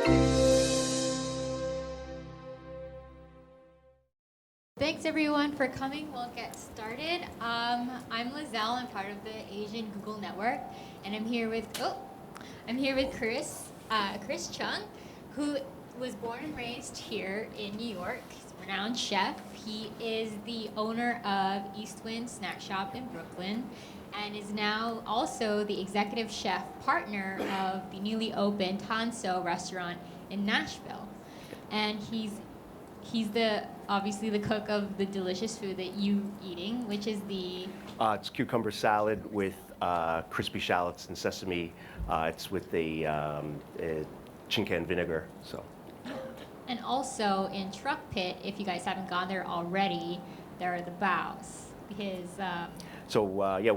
Thanks everyone for coming. We'll get started. I'm Lyzelle. I'm part of the Asian Google Network, and I'm here with Chris Cheung, who was born and raised here in New York. He's a renowned chef. He is the owner of Eastwind Snack Shop in Brooklyn, and is now also the executive chef partner of the newly opened Tansuo restaurant in Nashville. And he's obviously the cook of the delicious food that you eating, which is the... It's cucumber salad with crispy shallots and sesame. It's with the Cheung vinegar. So. And also in Truck Pit, if you guys haven't gone there already, there are the baos. We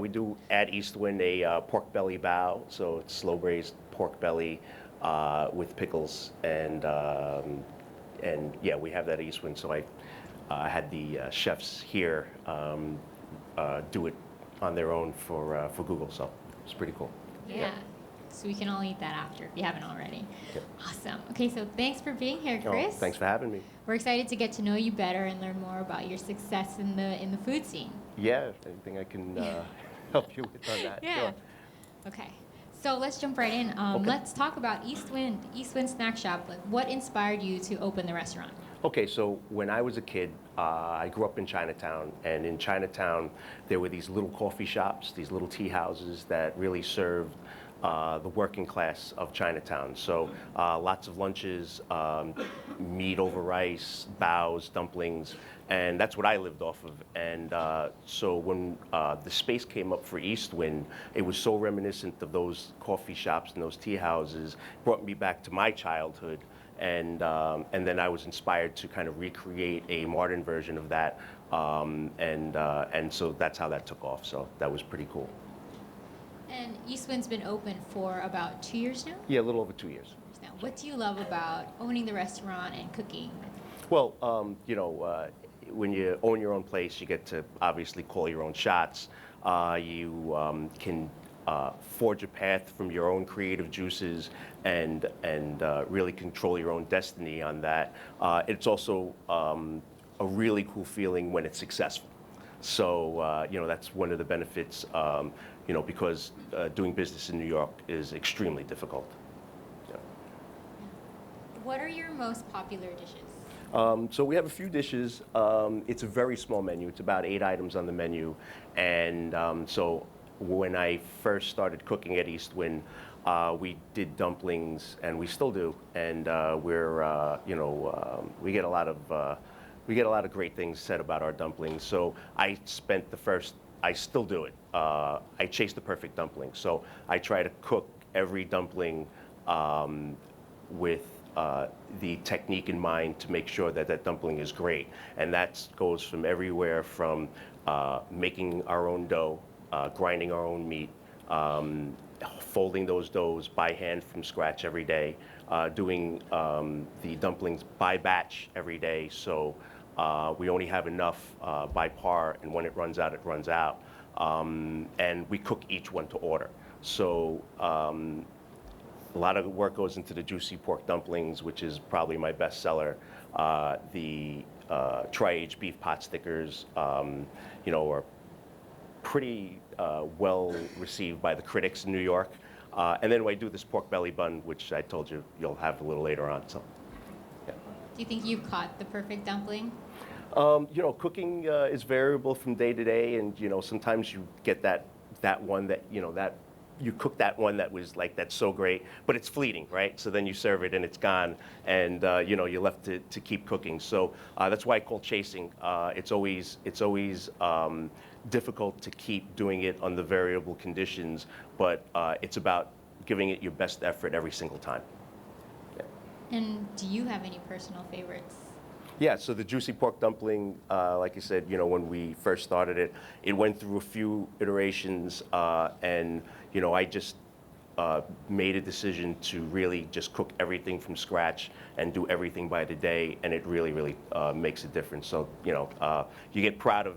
do at Eastwind a pork belly bao. So it's slow braised pork belly with pickles and we have that at Eastwind. So I had the chefs here do it on their own for Google. So it's pretty cool. Yeah. So we can all eat that after if you haven't already. Yep. Awesome. Okay, so thanks for being here, Chris. Oh, thanks for having me. We're excited to get to know you better and learn more about your success in the food scene. Yeah, anything I can help you with on that. Yeah. Sure. Okay. So let's jump right in. Okay. Let's talk about Eastwind Snack Shop. Like, what inspired you to open the restaurant? Okay, so when I was a kid, I grew up in Chinatown, and in Chinatown, there were these little coffee shops, these little tea houses that really served the working class of Chinatown. So lots of lunches, meat over rice, baos, dumplings, and that's what I lived off of. And so when the space came up for Eastwind, it was so reminiscent of those coffee shops and those tea houses, brought me back to my childhood. And then I was inspired to kind of recreate a modern version of that, and so that's how that took off. So that was pretty cool. And Eastwind's been open for about 2 years now? Yeah, a little over 2 years. Now, what do you love about owning the restaurant and cooking? Well, when you own your own place, you get to obviously call your own shots. You can forge a path from your own creative juices and really control your own destiny on that. It's also a really cool feeling when it's successful. So, that's one of the benefits, because doing business in New York is extremely difficult. Yeah. What are your most popular dishes? So we have a few dishes. It's a very small menu. It's about 8 items on the menu. And so when I first started cooking at Eastwind, we did dumplings, and we still do. And we get a lot of great things said about our dumplings. So I still do it. I chase the perfect dumpling. So I try to cook every dumpling with the technique in mind to make sure that dumpling is great. And that goes from everywhere from making our own dough, grinding our own meat, folding those doughs by hand from scratch every day, doing the dumplings by batch every day. So we only have enough by par, and when it runs out, it runs out. And we cook each one to order. So a lot of work goes into the juicy pork dumplings, which is probably my best seller. The tri-aged beef pot stickers, are pretty well received by the critics in New York. And then I do this pork belly bun, which I told you you'll have a little later on. So, yeah. Do you think you've caught the perfect dumpling? Cooking is variable from day to day, and sometimes you get that one that you cook that one that was like that's so great, but it's fleeting, right? So then you serve it and it's gone, and you're left to keep cooking. So that's why I call chasing. It's always difficult to keep doing it on the variable conditions, but it's about giving it your best effort every single time. Yeah. And do you have any personal favorites? Yeah, so the juicy pork dumpling, like you said, when we first started it, it went through a few iterations, and I just made a decision to really just cook everything from scratch and do everything by the day, and it really, really makes a difference. So you get proud of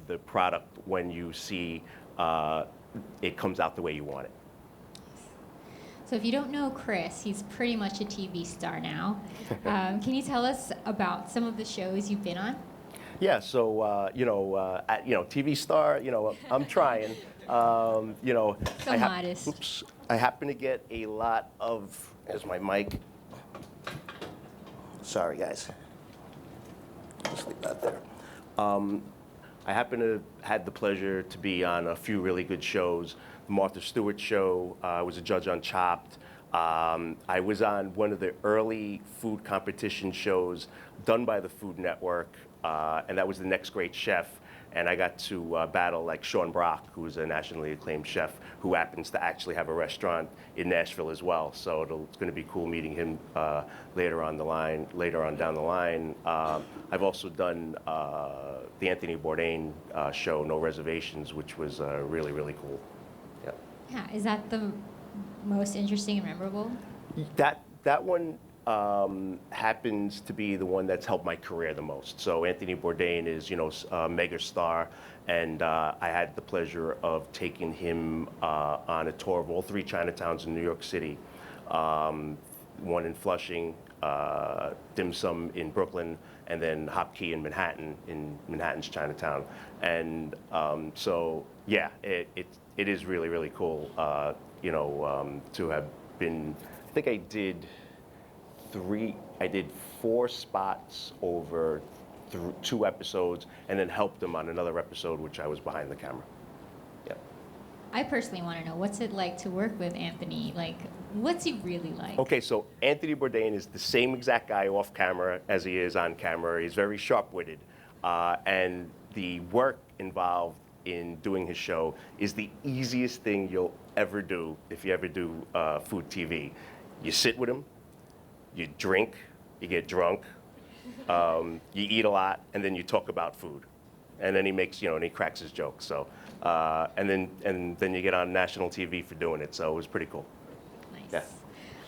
the product when you see it comes out the way you want it. So if you don't know Chris, he's pretty much a TV star now. Can you tell us about some of the shows you've been on? Yeah, so TV star. I'm trying. You know, So modest. oops, I happen to get a lot of. There's my mic. Sorry, guys. Just leave that there. I happen to had the pleasure to be on a few really good shows. The Martha Stewart Show. I was a judge on Chopped. I was on one of the early food competition shows done by the Food Network, and that was The Next Great Chef. And I got to battle like Sean Brock, who's a nationally acclaimed chef who happens to actually have a restaurant in Nashville as well. So it's going to be cool meeting him later on down the line. I've also done the Anthony Bourdain show, No Reservations, which was really, really cool. Yeah. Yeah, is that the most interesting and memorable? That one happens to be the one that's helped my career the most. So Anthony Bourdain is, a mega star, and I had the pleasure of taking him on a tour of all 3 Chinatowns in New York City, one in Flushing, Dim Sum in Brooklyn, and then Hop Key in Manhattan's Chinatown. And so, yeah, it is really, really cool, to have been. I think I did 4 spots over 2 episodes, and then helped them on another episode, which I was behind the camera. Yeah. I personally want to know, what's it like to work with Anthony? Like, what's he really like? Okay, so Anthony Bourdain is the same exact guy off camera as he is on camera. He's very sharp-witted, and the work involved in doing his show is the easiest thing you'll ever do if you ever do food TV. You sit with him, you drink, you get drunk, you eat a lot, and then you talk about food. And then he makes, and he cracks his jokes. So, and then you get on national TV for doing it. So it was pretty cool. Nice. Yeah.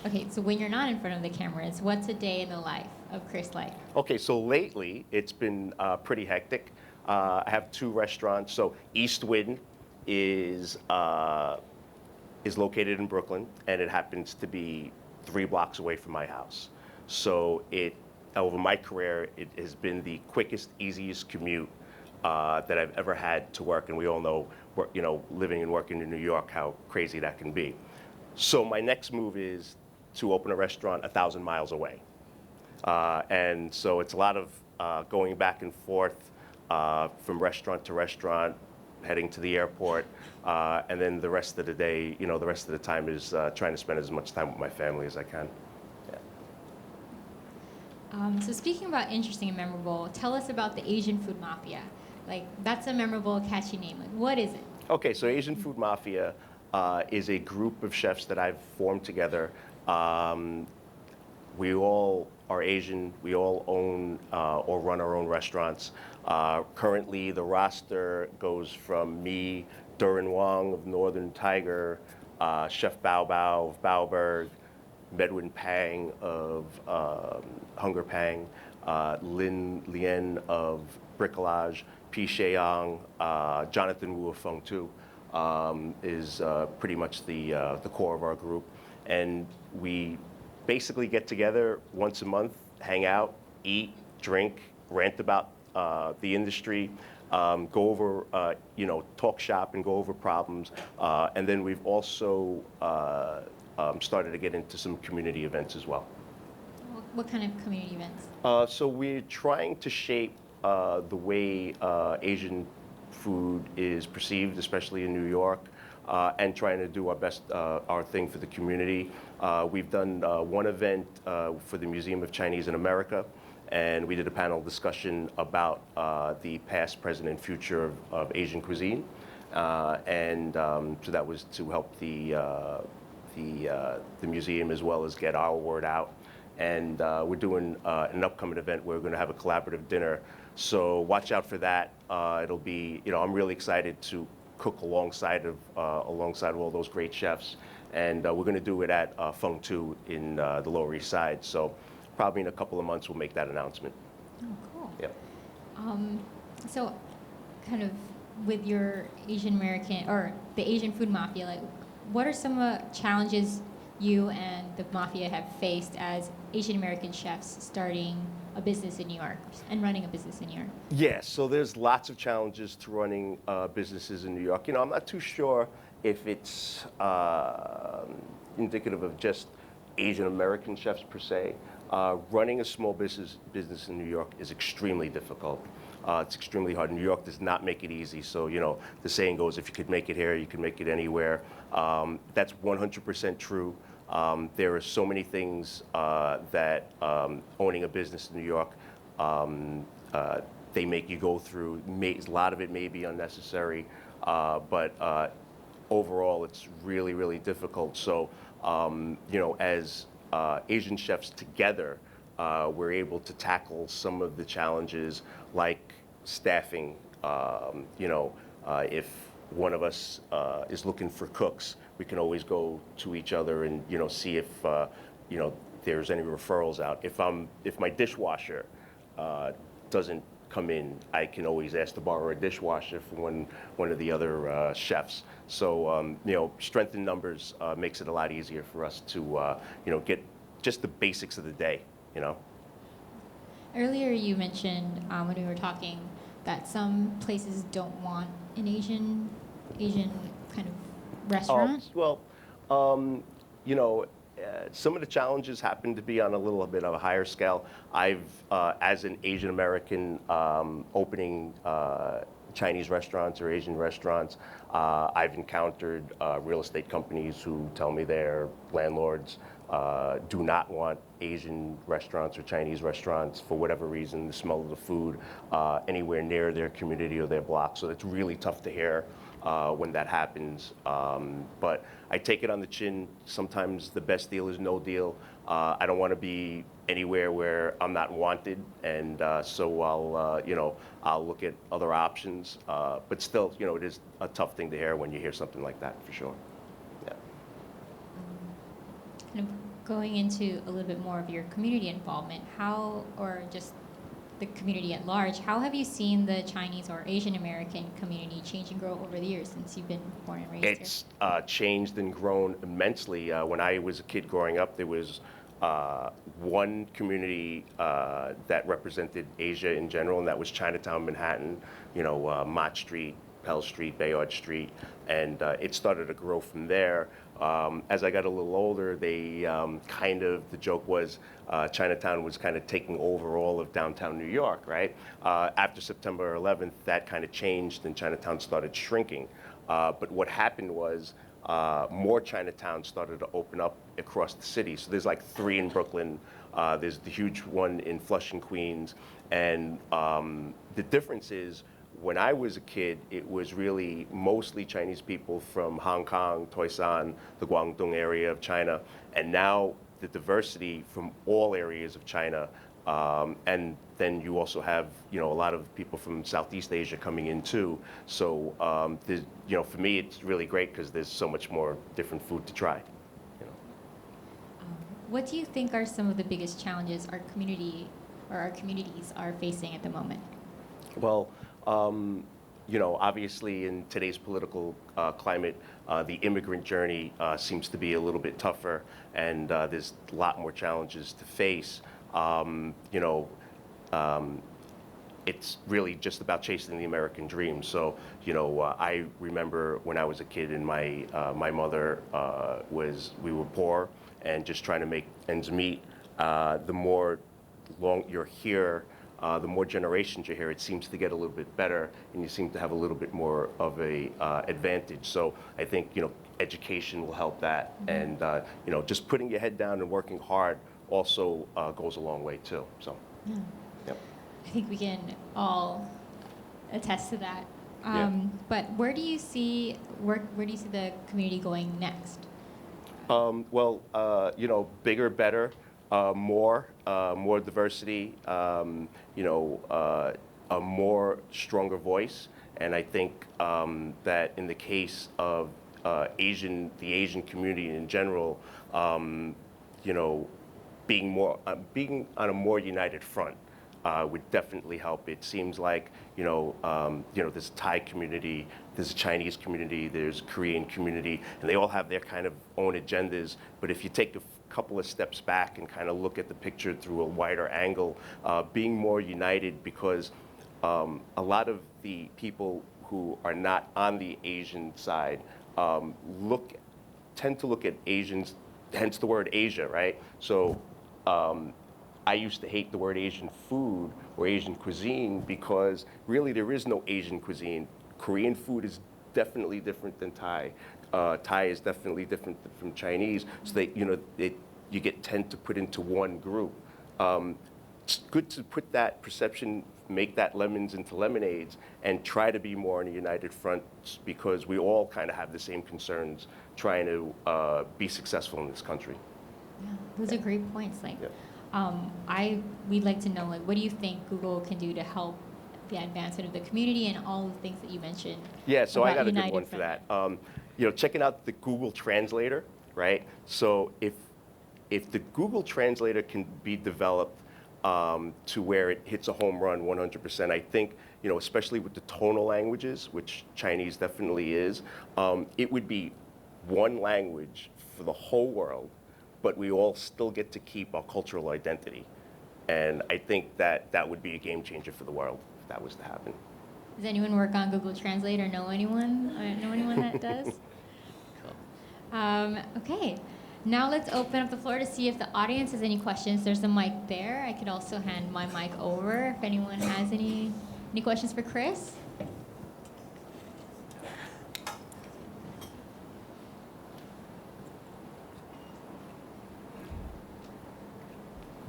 Okay, so when you're not in front of the cameras, what's a day in the life of Chris like? Okay, so lately it's been pretty hectic. I have 2 restaurants. So East Wind is located in Brooklyn, and it happens to be 3 blocks away from my house. So over my career, it has been the quickest, easiest commute that I've ever had to work. And we all know, living and working in New York, how crazy that can be. So my next move is to open a restaurant 1,000 miles away. And so it's a lot of going back and forth from restaurant to restaurant, heading to the airport, and then the rest of the day, the rest of the time is trying to spend as much time with my family as I can. Yeah. So speaking about interesting and memorable, tell us about the Asian Food Mafia. Like, that's a memorable, catchy name. Like, what is it? Okay, so Asian Food Mafia is a group of chefs that I've formed together. We all are Asian. We all own or run our own restaurants. Currently, the roster goes from me, Durin Wong of Northern Tiger, Chef Bao Bao of Baoberg, Medwin Pang of Hunger Pang, Lin Lien of Bricolage, Pi Sheang, Jonathan Wu of Feng Tu is pretty much the core of our group. And we basically get together once a month, hang out, eat, drink, rant about the industry, go over, talk shop and go over problems. And then we've also started to get into some community events as well. What kind of community events? So we're trying to shape the way Asian food is perceived, especially in New York, and trying to do our best, our thing for the community. We've done one event for the Museum of Chinese in America, and we did a panel discussion about the past, present, and future of Asian cuisine. So that was to help the museum as well as get our word out. And we're doing an upcoming event where we're going to have a collaborative dinner. So watch out for that. It'll be, I'm really excited to cook alongside of all those great chefs. And we're going to do it at Feng Tu in the Lower East Side. So probably in a couple of months we'll make that announcement. Oh, cool. Yep. So kind of with your Asian American or the Asian Food Mafia, like what are some challenges you and the mafia have faced as Asian American chefs starting a business in New York and running a business in New York? Yeah, so there's lots of challenges to running businesses in New York. I'm not too sure if it's indicative of just Asian American chefs per se. Running a small business in New York is extremely difficult. It's extremely hard. New York does not make it easy. So, the saying goes, if you could make it here, you can make it anywhere. That's 100% true. There are so many things that owning a business in New York, they make you go through. A lot of it may be unnecessary, but overall, it's really, really difficult. So, as Asian chefs together, we're able to tackle some of the challenges like staffing. If one of us is looking for cooks, we can always go to each other and see if there's any referrals out. If my dishwasher doesn't come in, I can always ask to borrow a dishwasher from one of the other chefs. So strength in numbers makes it a lot easier for us to get just the basics of the day. Earlier, you mentioned when we were talking that some places don't want an Asian kind of restaurant. Well, some of the challenges happen to be on a little bit of a higher scale. As an Asian American, opening Chinese restaurants or Asian restaurants, I've encountered real estate companies who tell me their landlords do not want Asian restaurants or Chinese restaurants for whatever reason, the smell of the food anywhere near their community or their block. So it's really tough to hear when that happens. But I take it on the chin. Sometimes the best deal is no deal. I don't want to be anywhere where I'm not wanted, and so I'll look at other options. But still, it is a tough thing to hear when you hear something like that, for sure. Yeah. Kind of going into a little bit more of your community involvement, or just the community at large, how have you seen the Chinese or Asian American community change and grow over the years since you've been born and raised here? It's changed and grown immensely. When I was a kid growing up, there was one community that represented Asia in general, and that was Chinatown, Manhattan, Mott Street, Pell Street, Bayard Street, and it started to grow from there. As I got a little older, the joke was Chinatown was kind of taking over all of downtown New York, right? After September 11th, that kind of changed and Chinatown started shrinking. But what happened was more Chinatowns started to open up across the city. So there's like 3 in Brooklyn. There's the huge one in Flushing, Queens. And the difference is, when I was a kid, it was really mostly Chinese people from Hong Kong, Taoishan, the Guangdong area of China. And now the diversity from all areas of China. And then you also have, a lot of people from Southeast Asia coming in too. So, for me, it's really great because there's so much more different food to try. What do you think are some of the biggest challenges our communities are facing at the moment? Well, obviously in today's political climate, the immigrant journey seems to be a little bit tougher, and there's a lot more challenges to face. It's really just about chasing the American dream. So, I remember when I was a kid and my mother we were poor and just trying to make ends meet. The more long you're here, the more generations you're here, it seems to get a little bit better, and you seem to have a little bit more of a advantage. So I think education will help that, and just putting your head down and working hard also goes a long way too. So, Yeah. yep. I think we can all attest to that. Yeah. But where do you see the community going next? Bigger, better, more diversity, a more stronger voice. And I think that in the case of the Asian community in general, being on a more united front. would definitely help. It seems like, there's a Thai community, there's a Chinese community, there's a Korean community, and they all have their kind of own agendas. But if you take a couple of steps back and kind of look at the picture through a wider angle, being more united, because a lot of the people who are not on the Asian side tend to look at Asians, hence the word Asia, right? So I used to hate the word Asian food or Asian cuisine because really there is no Asian cuisine. Korean food is definitely different than Thai. Thai is definitely different from Chinese. So you tend to put into one group. It's good to put that perception, make that lemons into lemonades, and try to be more on a united front, because we all kind of have the same concerns trying to be successful in this country. Yeah, those are great points. Yeah. We'd like to know, what do you think Google can do to help the advancement of the community and all the things that you mentioned? Yeah, so I got a good United one for Front? that. Checking out the Google Translator, right? So if the Google Translator can be developed to where it hits a home run 100%, I think, especially with the tonal languages, which Chinese definitely is, it would be one language for the whole world, but we all still get to keep our cultural identity. And I think that would be a game changer for the world if that was to happen. Does anyone work on Google Translate or know anyone? That does? Cool. Okay. Now let's open up the floor to see if the audience has any questions. There's a mic there. I could also hand my mic over if anyone has any questions for Chris.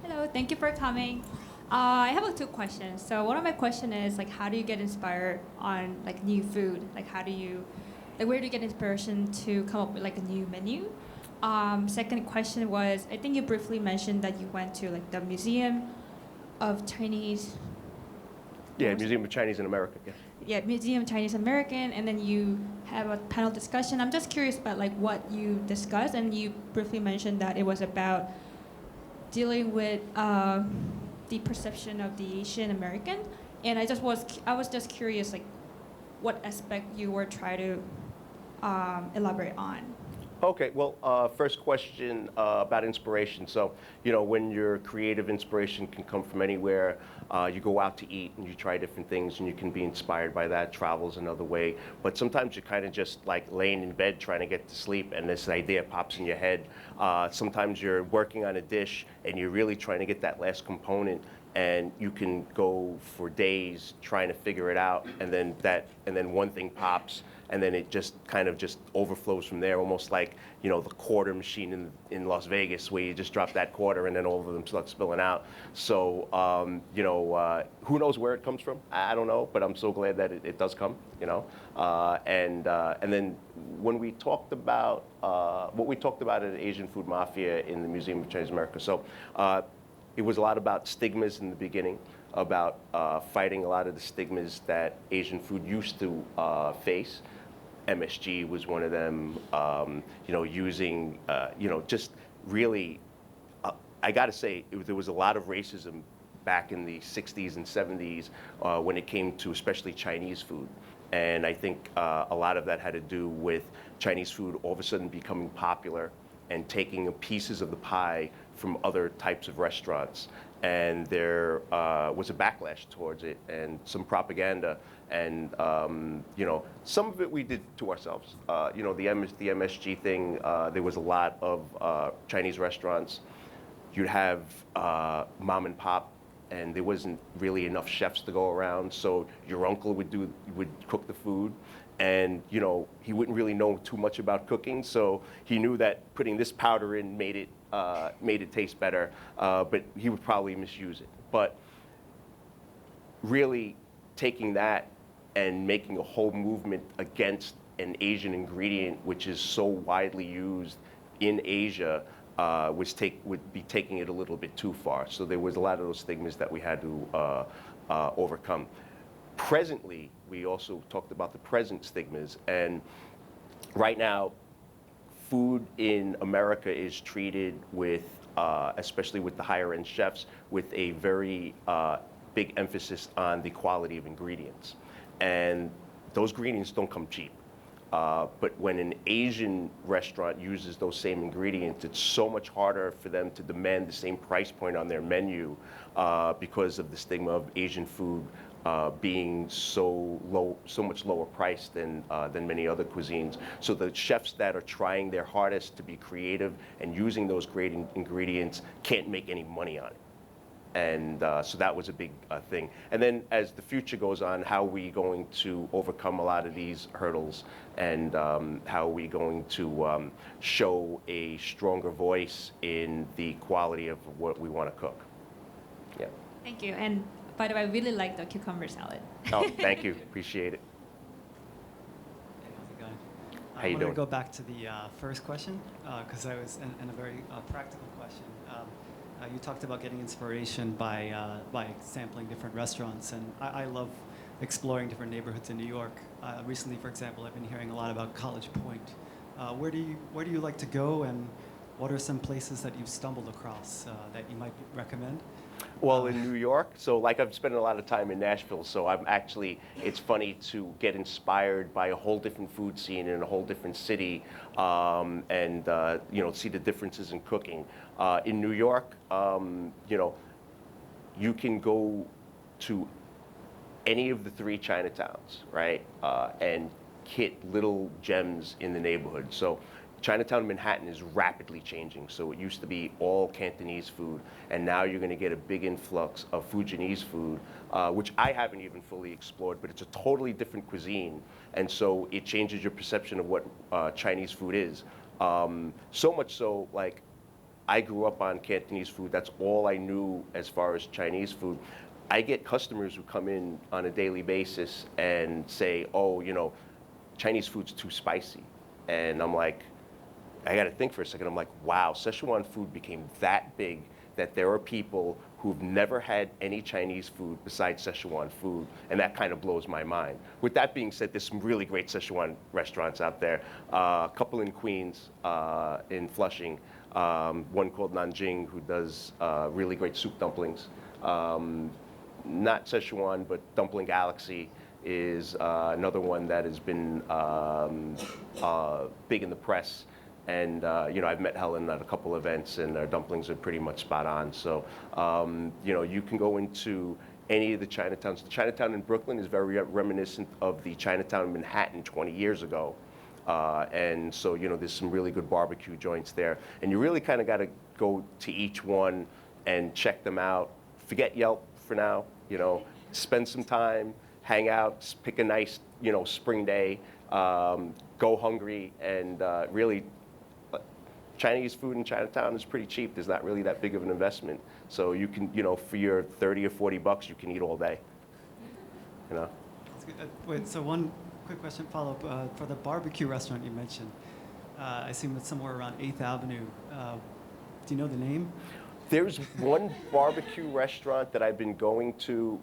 Hello, thank you for coming. I have two questions. So one of my question is how do you get inspired on new food? Where do you get inspiration to come up with a new menu? Second question was, I think you briefly mentioned that you went to the Museum of Chinese. Yeah, Museum of Chinese in America. Yeah. Yeah, Museum of Chinese American, and then you have a panel discussion. I'm just curious about what you discussed, and you briefly mentioned that it was about dealing with the perception of the Asian American, and I was just curious what aspect you were trying to elaborate on. Okay, well, first question about inspiration. So, when your creative inspiration can come from anywhere, you go out to eat and you try different things and you can be inspired by that. Travel's another way. But sometimes you're kind of just laying in bed trying to get to sleep and this idea pops in your head. Sometimes you're working on a dish and you're really trying to get that last component, and you can go for days trying to figure it out, and then one thing pops, and then it just kind of just overflows from there, almost like the quarter machine in Las Vegas, where you just drop that quarter and then all of them start spilling out. So who knows where it comes from? I don't know, but I'm so glad that it does come. And then when we talked about what we talked about at Asian Food Mafia in the Museum of Chinese America, so it was a lot about stigmas in the beginning, about fighting a lot of the stigmas that Asian food used to face. MSG was one of them. Using, just really, I got to say, there was a lot of racism back in the 60s and 70s when it came to especially Chinese food. And I think a lot of that had to do with Chinese food all of a sudden becoming popular and taking pieces of the pie from other types of restaurants. And there was a backlash towards it and some propaganda. And, some of it we did to ourselves. The MSG thing, there was a lot of Chinese restaurants. You'd have mom and pop, and there wasn't really enough chefs to go around. So your uncle would cook the food. And he wouldn't really know too much about cooking, so he knew that putting this powder in made it taste better, but he would probably misuse it. But really taking that and making a whole movement against an Asian ingredient, which is so widely used in Asia, would be taking it a little bit too far. So there was a lot of those stigmas that we had to overcome. Presently, we also talked about the present stigmas, and right now, food in America is treated with, especially with the higher end chefs, with a very big emphasis on the quality of ingredients. And those ingredients don't come cheap. But when an Asian restaurant uses those same ingredients, it's so much harder for them to demand the same price point on their menu because of the stigma of Asian food being so much lower priced than many other cuisines. So the chefs that are trying their hardest to be creative and using those great ingredients can't make any money on it. And so that was a big thing. And then as the future goes on, how are we going to overcome a lot of these hurdles, and how are we going to show a stronger voice in the quality of what we want to cook? Yeah. Thank you. And by the way, I really like the cucumber salad. Oh, thank you. Appreciate it. Hey, how's it going? How I you wanted doing? to go back to the first question because I was in a very practical question. You talked about getting inspiration by sampling different restaurants, and I love exploring different neighborhoods in New York. Recently, for example, I've been hearing a lot about College Point. Where do you like to go, and what are some places that you've stumbled across that you might recommend? Well, in New York, so like I've spent a lot of time in Nashville, so it's funny to get inspired by a whole different food scene in a whole different city, and see the differences in cooking. In New York, you can go to any of the 3 Chinatowns, right, and hit little gems in the neighborhood. So Chinatown in Manhattan is rapidly changing. So it used to be all Cantonese food, and now you're going to get a big influx of Fujianese food, which I haven't even fully explored, but it's a totally different cuisine, and so it changes your perception of what Chinese food is. So much so, like, I grew up on Cantonese food. That's all I knew as far as Chinese food. I get customers who come in on a daily basis and say, oh, Chinese food's too spicy. And I'm like, I got to think for a second. I'm like, wow, Szechuan food became that big that there are people who've never had any Chinese food besides Szechuan food, and that kind of blows my mind. With that being said, there's some really great Szechuan restaurants out there. A couple in Queens, in Flushing, one called Nanjing, who does really great soup dumplings. Not Szechuan, but Dumpling Galaxy is another one that has been big in the press. And I've met Helen at a couple events, and their dumplings are pretty much spot on. So you can go into any of the Chinatowns. The Chinatown in Brooklyn is very reminiscent of the Chinatown in Manhattan 20 years ago. And so there's some really good barbecue joints there. And you really kind of got to go to each one and check them out. Forget Yelp for now. Spend some time, hang out, pick a nice spring day, go hungry, and really. Chinese food in Chinatown is pretty cheap. There's not really that big of an investment. So you can, for your 30 or 40 bucks, you can eat all day. That's good. Wait, so one quick question follow-up. For the barbecue restaurant you mentioned, I assume it's somewhere around 8th Avenue. Do you know the name? There's one barbecue restaurant that I've been going to,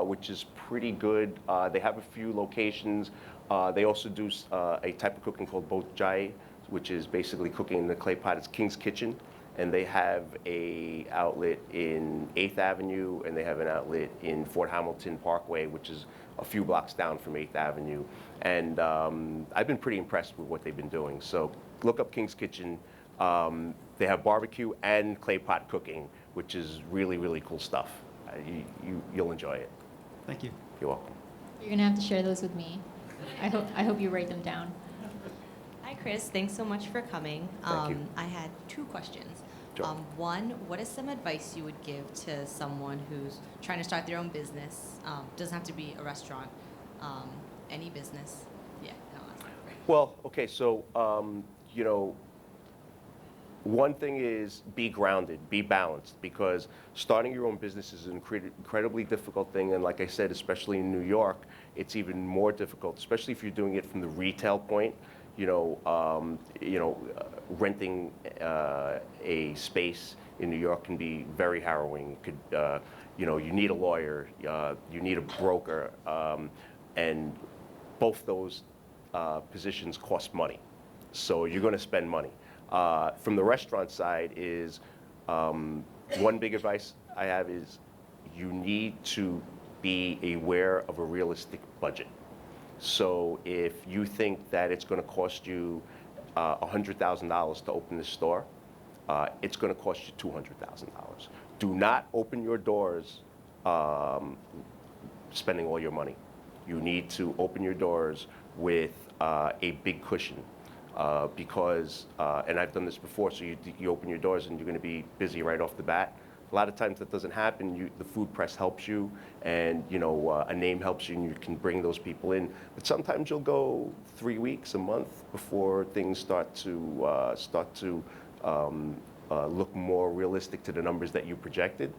which is pretty good. They have a few locations. They also do a type of cooking called Bourdain, which is basically cooking in the clay pot. It's King's Kitchen, and they have a outlet in 8th Avenue, and they have an outlet in Fort Hamilton Parkway, which is a few blocks down from 8th Avenue. And I've been pretty impressed with what they've been doing. So look up King's Kitchen. They have barbecue and clay pot cooking, which is really, really cool stuff. You'll enjoy it. Thank you. You're welcome. You're gonna have to share those with me. I hope you write them down. Hi, Chris. Thanks so much for coming. Thank you. I had 2 questions. Sure. One, what is some advice you would give to someone who's trying to start their own business? Doesn't have to be a restaurant, any business. Yeah. No, Well, okay, so, one thing is be grounded, be balanced, because starting your own business is an incredibly difficult thing. And like I said, especially in New York, it's even more difficult, especially if you're doing it from the retail point. Renting a space in New York can be very harrowing. You need a lawyer, you need a broker, and both those positions cost money. So you're going to spend money. From the restaurant side is, one big advice I have is you need to be aware of a realistic budget. So if you think that it's going to cost you $100,000 to open this store, it's going to cost you $200,000. Do not open your doors spending all your money. You need to open your doors with a big cushion because, and I've done this before, so you open your doors and you're going to be busy right off the bat. A lot of times that doesn't happen. The food press helps you, and a name helps you, and you can bring those people in. But sometimes you'll go 3 weeks, a month before things start to look more realistic to the numbers that you projected.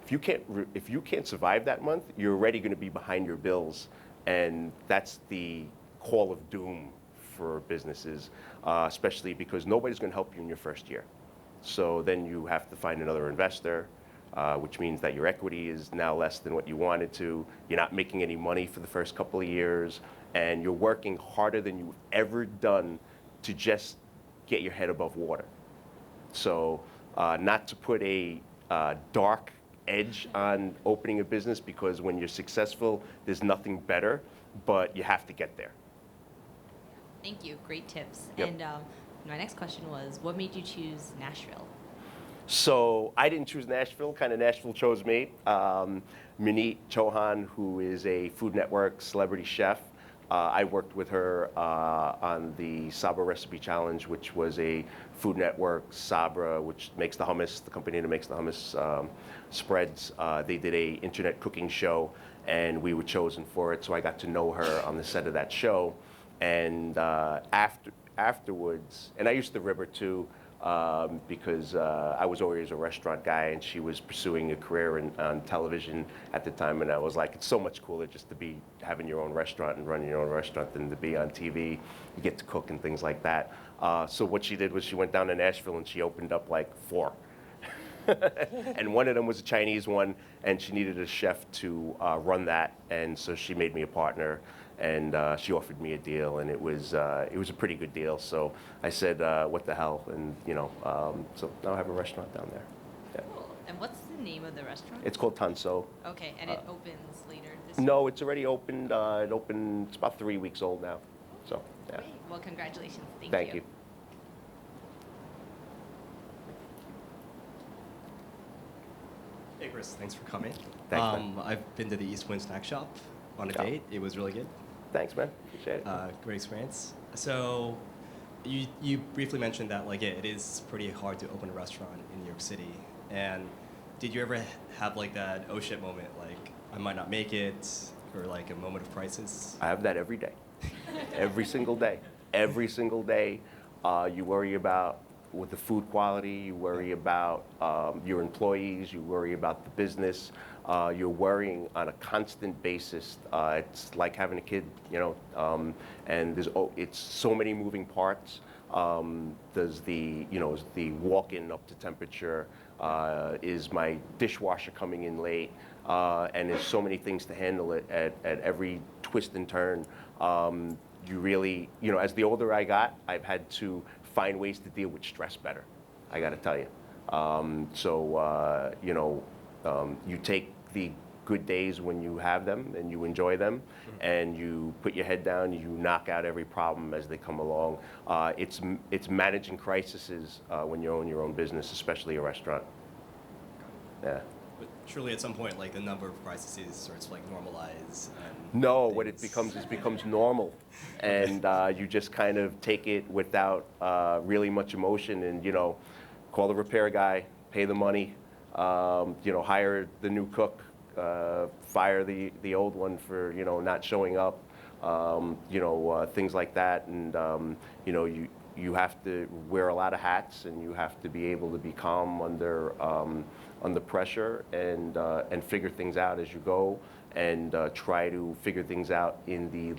If you can't survive that month, you're already going to be behind your bills, and that's the call of doom for businesses, especially because nobody's going to help you in your first year. So then you have to find another investor, which means that your equity is now less than what you wanted to. You're not making any money for the first couple of years, and you're working harder than you've ever done to just get your head above water. So not to put a dark edge on opening a business, because when you're successful, there's nothing better, but you have to get there. Thank you. Great tips. Yep. And my next question was, what made you choose Nashville? So I didn't choose Nashville, kind of Nashville chose me. Minnie Chauhan, who is a Food Network celebrity chef, I worked with her on the Sabra Recipe Challenge, which was a Food Network, Sabra, which makes the hummus, the company that makes the hummus spreads. They did a internet cooking show, and we were chosen for it, so I got to know her on the set of that show. And afterwards, and I used to rib her too, because I was always a restaurant guy, and she was pursuing a career on television at the time, and I was like, it's so much cooler just to be having your own restaurant and running your own restaurant than to be on TV. You get to cook and things like that. So what she did was she went down to Nashville and she opened up like 4. And one of them was a Chinese one, and she needed a chef to run that, and so she made me a partner. And she offered me a deal, and it was a pretty good deal. So I said, "What the hell?" And so now I have a restaurant down there. Yeah. Cool. And what's the name of the restaurant? It's called Tansuo. Okay, and it opens later this year? No, it's already opened. It opened. It's about 3 weeks old now. So yeah. Great. Well, congratulations. Thank you. Hey Chris, thanks for coming. Thanks, man. I've been to the East Wind Snack Shop on a Yeah. date. It was really good. Thanks, man. Appreciate it. Great experience. So, you briefly mentioned that it is pretty hard to open a restaurant in New York City. And did you ever have that oh shit moment, I might not make it, or a moment of crisis? I have that every day. Every single day. Every single day. You worry about with the food quality, you worry about your employees, you worry about the business. You're worrying on a constant basis. It's like having a kid, and it's so many moving parts. Does the walk-in up to temperature? Is my dishwasher coming in late? And there's so many things to handle it at every twist and turn. You really, as the older I got, I've had to find ways to deal with stress better. I got to tell you. You take the good days when you have them and you enjoy them, and you put your head down, you knock out every problem as they come along. It's managing crises when you own your own business, especially a restaurant. Yeah. But surely at some point, the number of crises starts to normalize. No, what it becomes normal, and you just kind of take it without really much emotion, and call the repair guy, pay the money, hire the new cook, fire the old one for not showing up, things like that, and you have to wear a lot of hats, and you have to be able to be calm under pressure, and figure things out as you go, and try to figure things out in the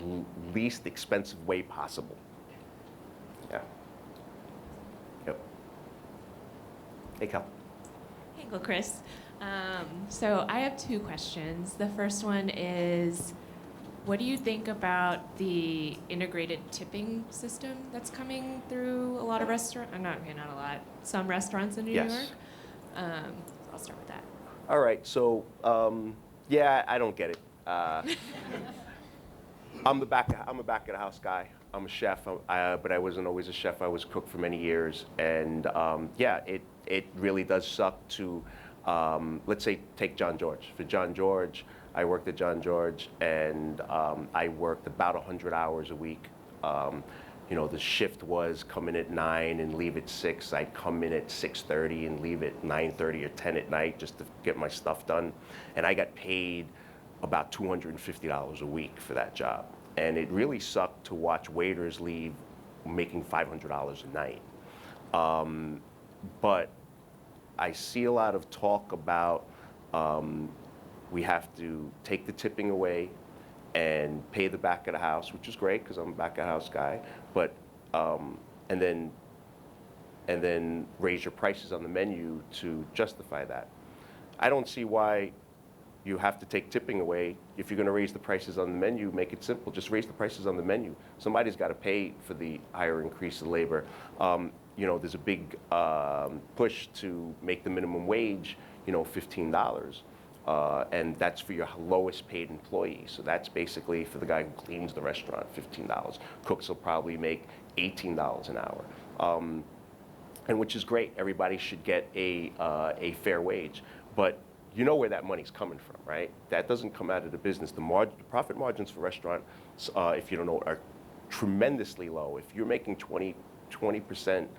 least expensive way possible. Yeah. Yep. Hey, Cal. Hey, Uncle Chris. So I have 2 questions. The first one is, what do you think about the integrated tipping system that's coming through a lot of restaurants? Not a lot. Some restaurants in New Yes. York. I'll start with that. All right, so yeah, I don't get it. I'm a back of the house guy. I'm a chef, but I wasn't always a chef. I was a cook for many years, and yeah, it really does suck to, let's say, take John George. For John George, I worked at John George, and I worked about 100 hours a week. You know, the shift was come in at 9 and leave at 6. I'd come in at 6:30 and leave at 9:30 or 10 at night just to get my stuff done, and I got paid about $250 a week for that job. And it really sucked to watch waiters leave making $500 a night. But I see a lot of talk about we have to take the tipping away and pay the back of the house, which is great because I'm a back of the house guy, but and then raise your prices on the menu to justify that. I don't see why you have to take tipping away. If you're going to raise the prices on the menu, make it simple. Just raise the prices on the menu. Somebody's got to pay for the higher increase in labor. You know, there's a big push to make the minimum wage, you know, $15. And that's for your lowest paid employee. So that's basically for the guy who cleans the restaurant, $15. Cooks will probably make $18 an hour. And which is great. Everybody should get a fair wage. But you know where that money's coming from, right? That doesn't come out of the business. The profit margins for restaurants, if you don't know, are tremendously low. If you're making 20%,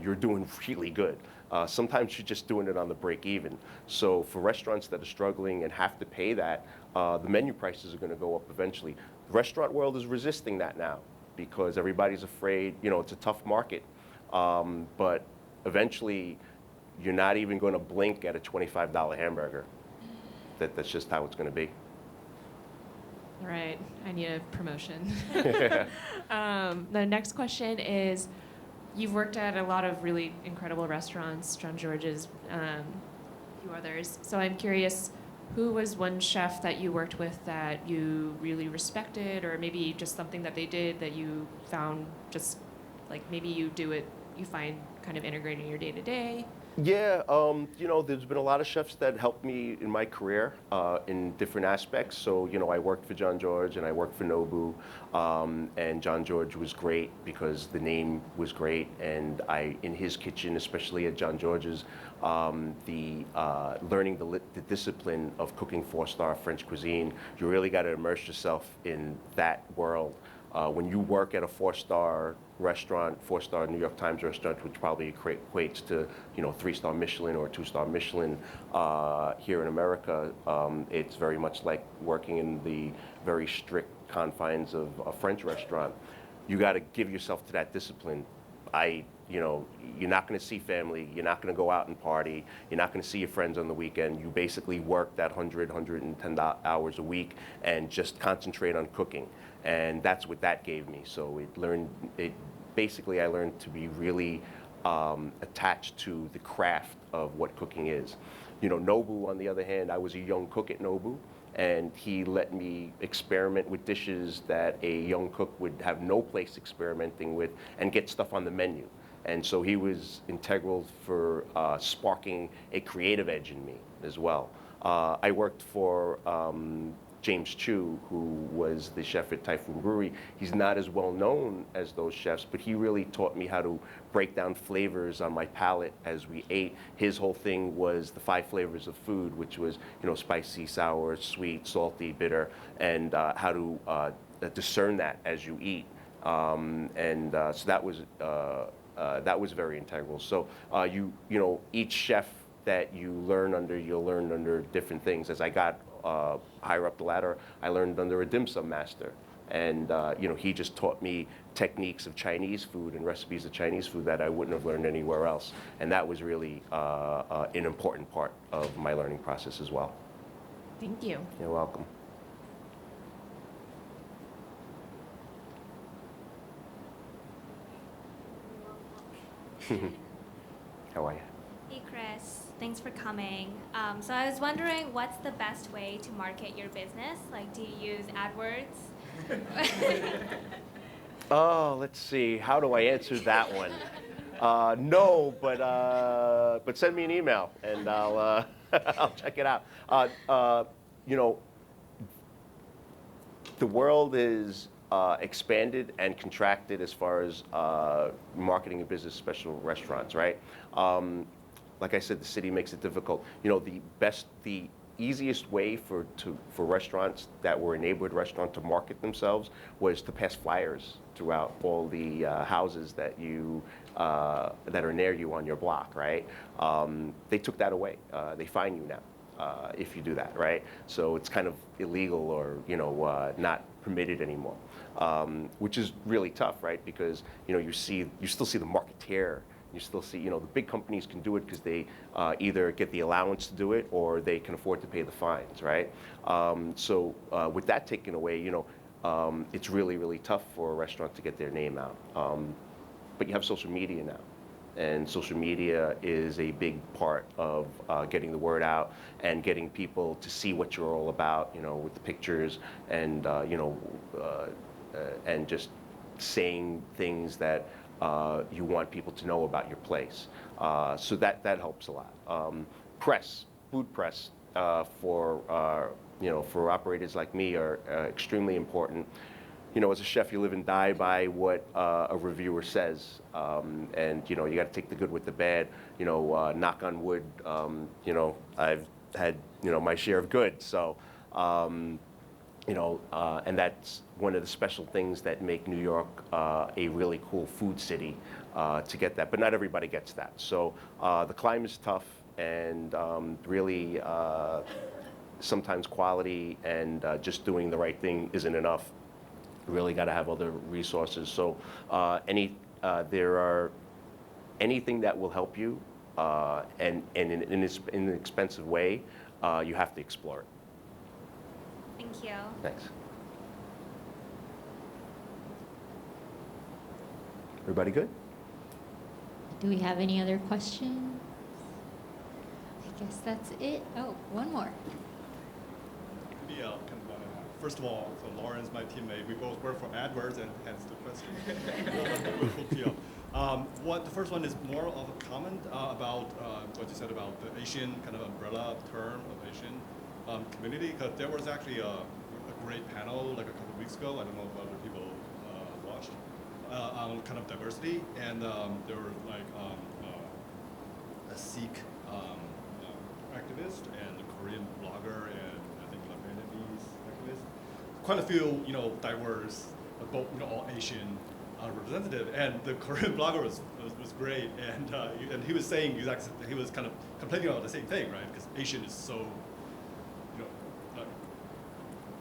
you're doing really good. Sometimes you're just doing it on the break even. So for restaurants that are struggling and have to pay that, the menu prices are going to go up eventually. The restaurant world is resisting that now because everybody's afraid, you know, it's a tough market. But eventually, you're not even going to blink at a $25 hamburger. That's just how it's going to be. All right, I need a promotion. The next question is, you've worked at a lot of really incredible restaurants, John George's, a few others. So I'm curious, who was one chef that you worked with that you really respected, or maybe just something that they did that you found just, like maybe you do it, you find kind of integrating in your day-to-day? Yeah, you know, there's been a lot of chefs that helped me in my career in different aspects. So, you know, I worked for John George and I worked for Nobu, and John George was great because the name was great, and in his kitchen, especially at John George's, learning the discipline of cooking 4-star French cuisine, you really got to immerse yourself in that world. When you work at a 4-star restaurant, 4-star New York Times restaurant, which probably equates to, you know, 3-star Michelin or 2-star Michelin here in America, it's very much like working in the very strict confines of a French restaurant. You got to give yourself to that discipline. You know, you're not going to see family, you're not going to go out and party, you're not going to see your friends on the weekend. You basically work that 110 hours a week and just concentrate on cooking. And that's what that gave me. So basically I learned to be really attached to the craft of what cooking is. You know, Nobu, on the other hand, I was a young cook at Nobu, and he let me experiment with dishes that a young cook would have no place experimenting with and get stuff on the menu. And so he was integral for sparking a creative edge in me as well. I worked for James Cheung, who was the chef at Typhoon Brewery. He's not as well known as those chefs, but he really taught me how to break down flavors on my palate as we ate. His whole thing was the 5 flavors of food, which was, you know, spicy, sour, sweet, salty, bitter, and how to discern that as you eat. So that was very integral. So you know, each chef that you learn under, you'll learn under different things. As I got higher up the ladder, I learned under a dim sum master. And you know, he just taught me techniques of Chinese food and recipes of Chinese food that I wouldn't have learned anywhere else. And that was really an important part of my learning process as well. Thank you. You're welcome. How are you? Hey Chris, thanks for coming. So I was wondering, what's the best way to market your business? Like, do you use AdWords? Oh, let's see. How do I answer that one? No, but send me an email and I'll I'll check it out. You know, the world is expanded and contracted as far as marketing and business, special restaurants, right? Like I said, the city makes it difficult. You know, the easiest way for restaurants that were a neighborhood restaurant to market themselves was to pass flyers throughout all the houses that that are near you on your block, right? They took that away. They fine you now if you do that, right? So it's kind of illegal or not permitted anymore, which is really tough, right? Because you still see the marketeer. You still see, the big companies can do it because they either get the allowance to do it or they can afford to pay the fines, right? So with that taken away, it's really, really tough for a restaurant to get their name out. But you have social media now. And social media is a big part of getting the word out and getting people to see what you're all about, with the pictures and, and just saying things that you want people to know about your place. So that helps a lot. Food press for operators like me are extremely important. As a chef, you live and die by what a reviewer says, and you got to take the good with the bad. Knock on wood. I've had my share of good. So. And that's one of the special things that make New York a really cool food city to get that. But not everybody gets that. So the climb is tough, and really sometimes quality and just doing the right thing isn't enough. You really got to have other resources. So there are anything that will help you, and in an inexpensive way, you have to explore it. Thank you. Thanks. Everybody good? Do we have any other questions? I guess that's it. Oh, one more. Maybe first of all, so Lauren's my teammate. We both work for AdWords, and hence the question. The first one is more of a comment about what you said about the Asian kind of umbrella term of Asian community, because there was actually a great panel like a couple of weeks ago. I don't know if other people watched on kind of diversity, and there were like a Sikh activist and a Korean blogger and I think a Vietnamese activist. Quite a few diverse, both all Asian representative, and the Korean blogger was great, and he was saying he was kind of complaining about the same thing, right? Because Asian is so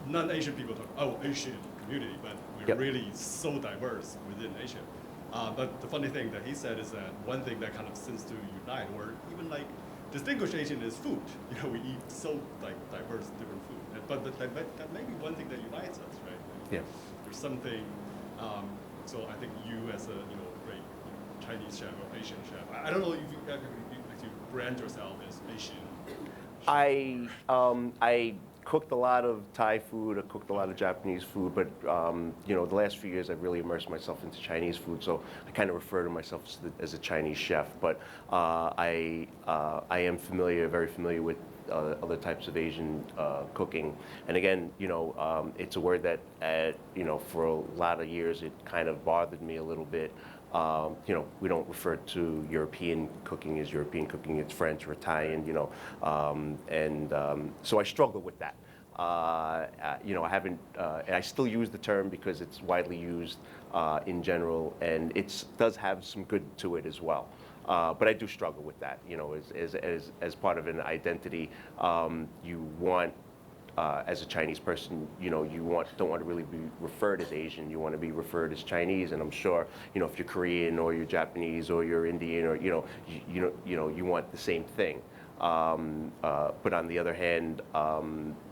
non-Asian people talk, Asian community, but we're Yep. really so diverse within Asia. But the funny thing that he said is that one thing that kind of seems to unite, or even like distinguish Asian, is food. We eat so like diverse, different food. But that may be one thing that unites us, right? Yeah. There's something. So I think you, as a great Chinese chef or Asian chef, I don't know if you actually brand yourself as Asian. I cooked a lot of Thai food, I cooked a lot of Japanese food, but the last few years I've really immersed myself into Chinese food, so I kind of refer to myself as a Chinese chef. But I am very familiar with other types of Asian cooking. And again, it's a word that for a lot of years it kind of bothered me a little bit. We don't refer to European cooking as European cooking, it's French or Italian, so I struggle with that. I haven't, and I still use the term because it's widely used in general, and it does have some good to it as well. But I do struggle with that, as part of an identity. You want, as a Chinese person, you don't want to really be referred as Asian. You want to be referred as Chinese, and I'm sure, if you're Korean or you're Japanese or you're Indian or you want the same thing. But on the other hand,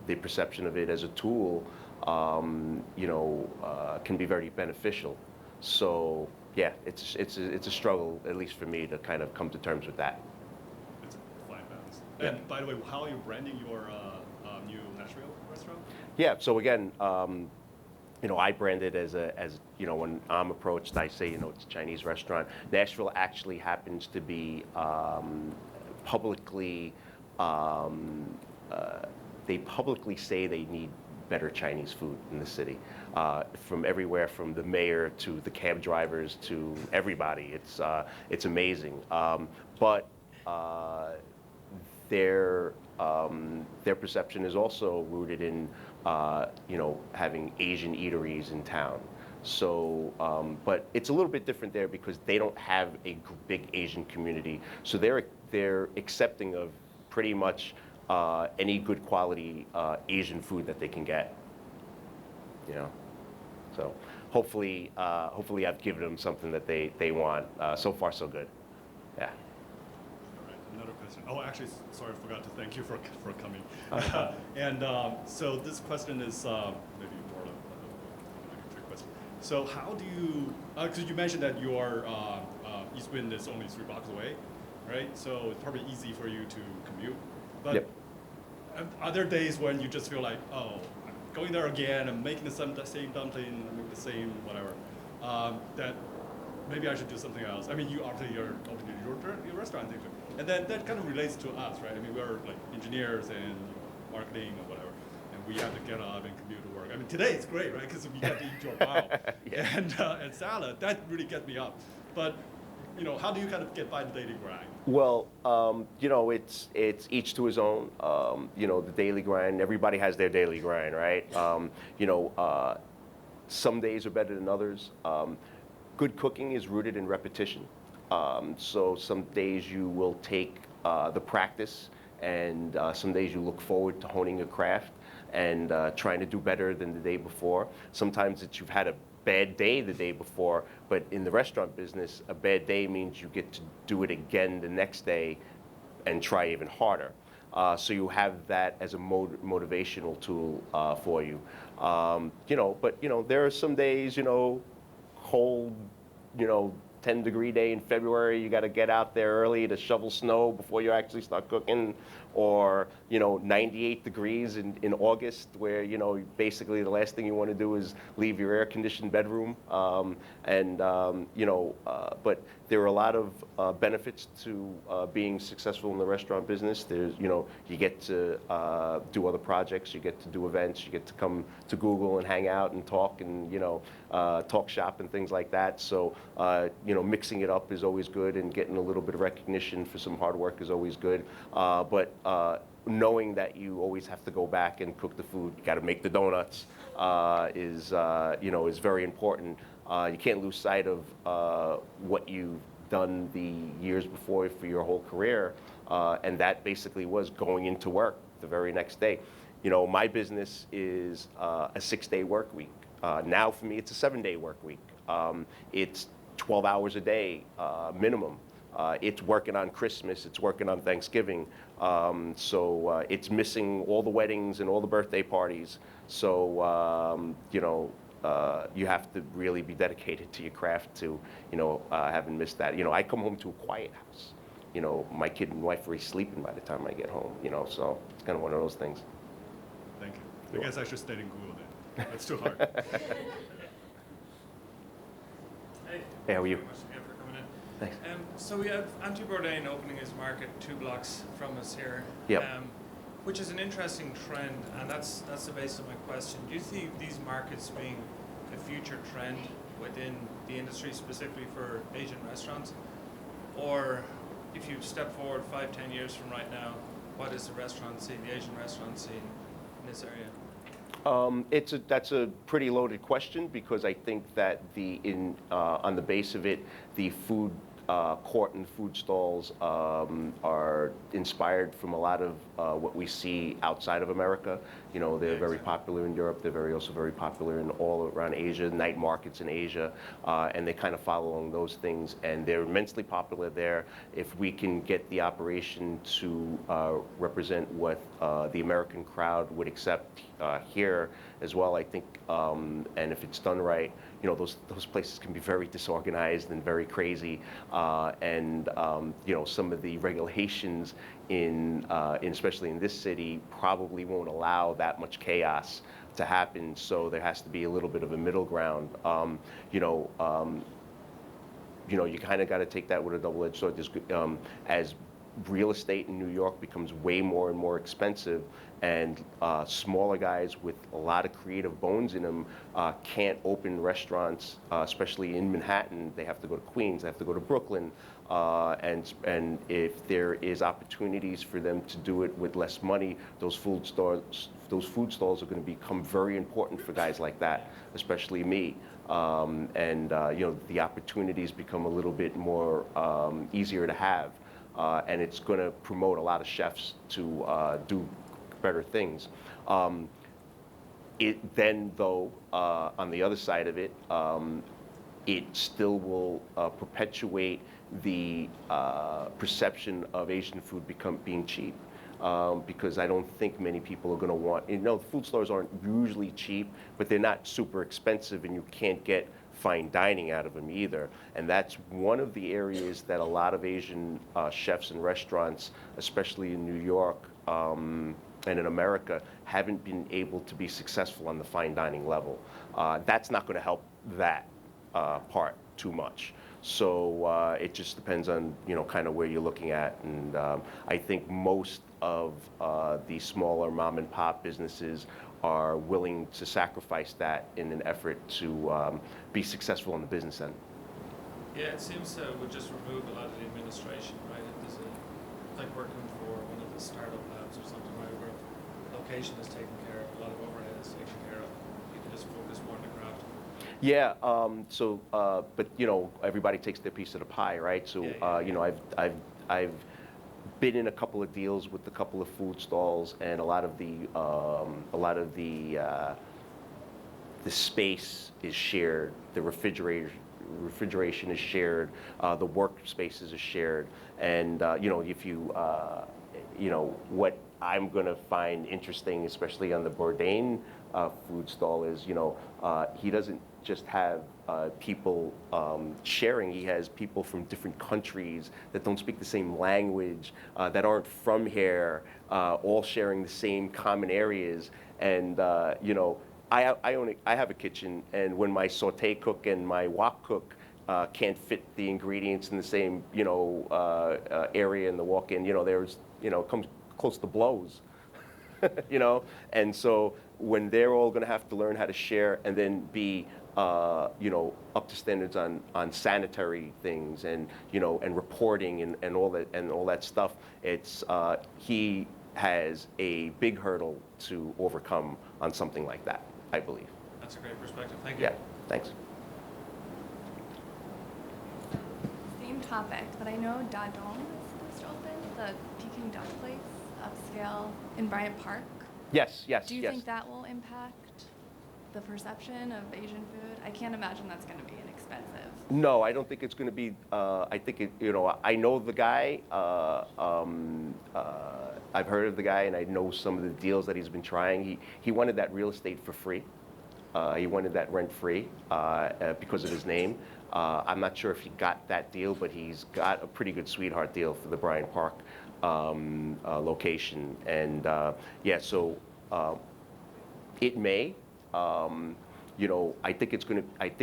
the perception of it as a tool, can be very beneficial. So yeah, it's a struggle, at least for me, to kind of come to terms with that. It's a fine balance. Yeah. And by the way, how are you branding your new Nashville restaurant? Yeah. So again, I brand it as when I'm approached, I say, it's a Chinese restaurant. Nashville actually happens to be publicly, they publicly say they need better Chinese food in the city. From everywhere, from the mayor to the cab drivers to everybody. It's amazing. But their perception is also rooted in having Asian eateries in town. So, but it's a little bit different there because they don't have a big Asian community. So they're accepting of pretty much any good quality Asian food that they can get. So hopefully I've given them something that they want. So far, so good. Yeah. All right, another question. Oh, actually, sorry, I forgot to thank you for coming. And so this question is maybe more of a trick question. So how do you, because you mentioned that your East Wind is only 3 blocks away, right? So it's probably easy for you to commute. But Yep. are there days when you just feel like, oh, I'm going there again, I'm making the same dumpling, I'm making the same whatever, that maybe I should do something else. I mean, you obviously you're opening your restaurant, things like that. And then that kind of relates to us, right? I mean, we're like engineers and marketing or whatever, and we have to get up and commute to work. I mean, today it's great, right? Because we get to eat your bao and salad. That really gets me up. But how do you kind of get by the daily grind? Well, it's each to his own. The daily grind. Everybody has their daily grind, right? Some days are better than others. Good cooking is rooted in repetition. So some days you will take the practice, and some days you look forward to honing your craft and trying to do better than the day before. Sometimes you've had a bad day the day before, but in the restaurant business, a bad day means you get to do it again the next day and try even harder. So you have that as a motivational tool for you. But there are some days, cold, 10-degree day in February, you got to get out there early to shovel snow before you actually start cooking, or 98 degrees in August, where basically the last thing you want to do is leave your air-conditioned bedroom. But there are a lot of benefits to being successful in the restaurant business. There's you get to do other projects, you get to do events, you get to come to Google and hang out and talk and talk shop and things like that. So mixing it up is always good, and getting a little bit of recognition for some hard work is always good. But knowing that you always have to go back and cook the food, you got to make the donuts, is very important. You can't lose sight of what you've done the years before for your whole career, and that basically was going into work the very next day. My business is a 6-day work week. Now for me, it's a 7-day work week. It's 12 hours a day minimum. It's working on Christmas, it's working on Thanksgiving. So it's missing all the weddings and all the birthday parties. So, you have to really be dedicated to your craft to, having missed that. I come home to a quiet house. My kid and wife are sleeping by the time I get home, so it's kind of one of those things. Thank you. I guess I should stay in Google then. That's too hard. Hey, how are you? Thank you very much again for coming in. Thanks. So we have Bourdain opening his market 2 blocks from us here, Yep. which is an interesting trend, and that's the base of my question. Do you see these markets being a future trend within the industry, specifically for Asian restaurants? Or if you step forward 5-10 years from right now, what is the restaurant scene, the Asian restaurant scene in this area? That's a pretty loaded question, because I think that on the base of it, the food court and food stalls are inspired from a lot of what we see outside of America. They're very popular in Europe. They're also very popular in all around Asia, night markets in Asia, and they kind of follow along those things. And they're immensely popular there. If we can get the operation to represent what the American crowd would accept here as well, I think, and if it's done right, those places can be very disorganized and very crazy. and some of the regulations especially in this city probably won't allow that much chaos to happen. So there has to be a little bit of a middle ground. You kind of got to take that with a double-edged sword. As real estate in New York becomes way more and more expensive, and smaller guys with a lot of creative bones in them can't open restaurants, especially in Manhattan. They have to go to Queens, they have to go to Brooklyn, and if there is opportunities for them to do it with less money, those food stalls are going to become very important for guys like that, especially me. The opportunities become a little bit more easier to have, and it's going to promote a lot of chefs to do better things. On the other side of it, it still will perpetuate the perception of Asian food being cheap. Because I don't think many people are going to want, food stores aren't usually cheap, but they're not super expensive, and you can't get fine dining out of them either. And that's one of the areas that a lot of Asian chefs and restaurants, especially in New York and in America, haven't been able to be successful on the fine dining level. That's not going to help that part too much. So it just depends on kind of where you're looking at, and I think most of the smaller mom and pop businesses are willing to sacrifice that in an effort to be successful on the business end. Yeah, it seems would just remove a lot of the administration, right? It does like working for one of the startup labs or something, right, where location is taken care of, a lot of overhead is taken care of. You can just focus more on the craft. Yeah. But everybody takes their piece of the pie, right? So I've been in a couple of deals with a couple of food stalls, and a lot of the space is shared. The refrigeration is shared. The workspaces are shared, and what I'm going to find interesting, especially on the Bourdain food stall, is he doesn't just have people sharing. He has people from different countries that don't speak the same language, that aren't from here, all sharing the same common areas. And I have a kitchen, and when my saute cook and my wok cook can't fit the ingredients in the same area in the walk-in, it comes close to blows. And so when they're all going to have to learn how to share and then be up to standards on sanitary things and reporting and all that stuff, he has a big hurdle to overcome on something like that, I believe. That's a great perspective. Thank you. Yeah, thanks. Same topic, but I know Da Dong is supposed to open, the Peking duck place, upscale in Bryant Park. Yes. Do you think that will impact the perception of Asian food? I can't imagine that's going to be inexpensive. No, I don't think it's going to be. I think I know the guy. I've heard of the guy, and I know some of the deals that he's been trying. He wanted that real estate for free. He wanted that rent free because of his name. I'm not sure if he got that deal, but he's got a pretty good sweetheart deal for the Bryant Park location. And so it may. I think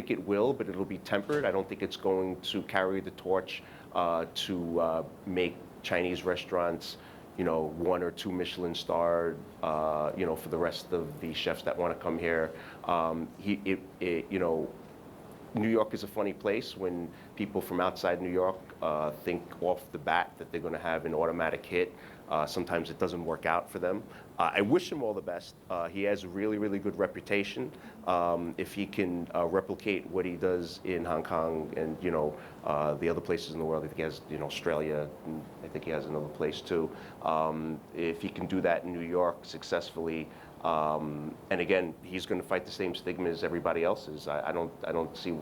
it will, but it'll be tempered. I don't think it's going to carry the torch to make Chinese restaurants, 1 or 2 Michelin starred, for the rest of the chefs that want to come here. New York is a funny place when people from outside New York think off the bat that they're going to have an automatic hit. Sometimes it doesn't work out for them. I wish him all the best. He has a really, really good reputation. If he can replicate what he does in Hong Kong and the other places in the world, I think he has Australia, and I think he has another place too. If he can do that in New York successfully, and again, he's going to fight the same stigma as everybody else is. I don't see,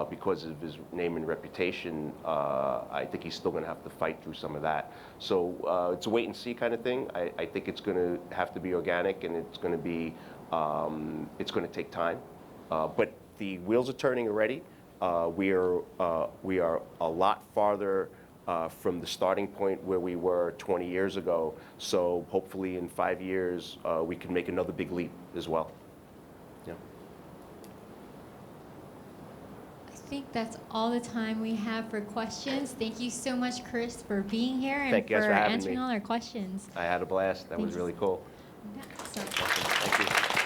because of his name and reputation, I think he's still going to have to fight through some of that. So it's a wait and see kind of thing. I think it's going to have to be organic, and it's going to take time. But the wheels are turning already. we are a lot farther from the starting point where we were 20 years ago. So hopefully in 5 years, we can make another big leap as well. Yeah. I think that's all the time we have for questions. Thank you so much, Chris, for being here and Thank you guys for having answering me. all our questions. I had a blast. That was Thanks. really cool. Yeah, so- Awesome. Thank you.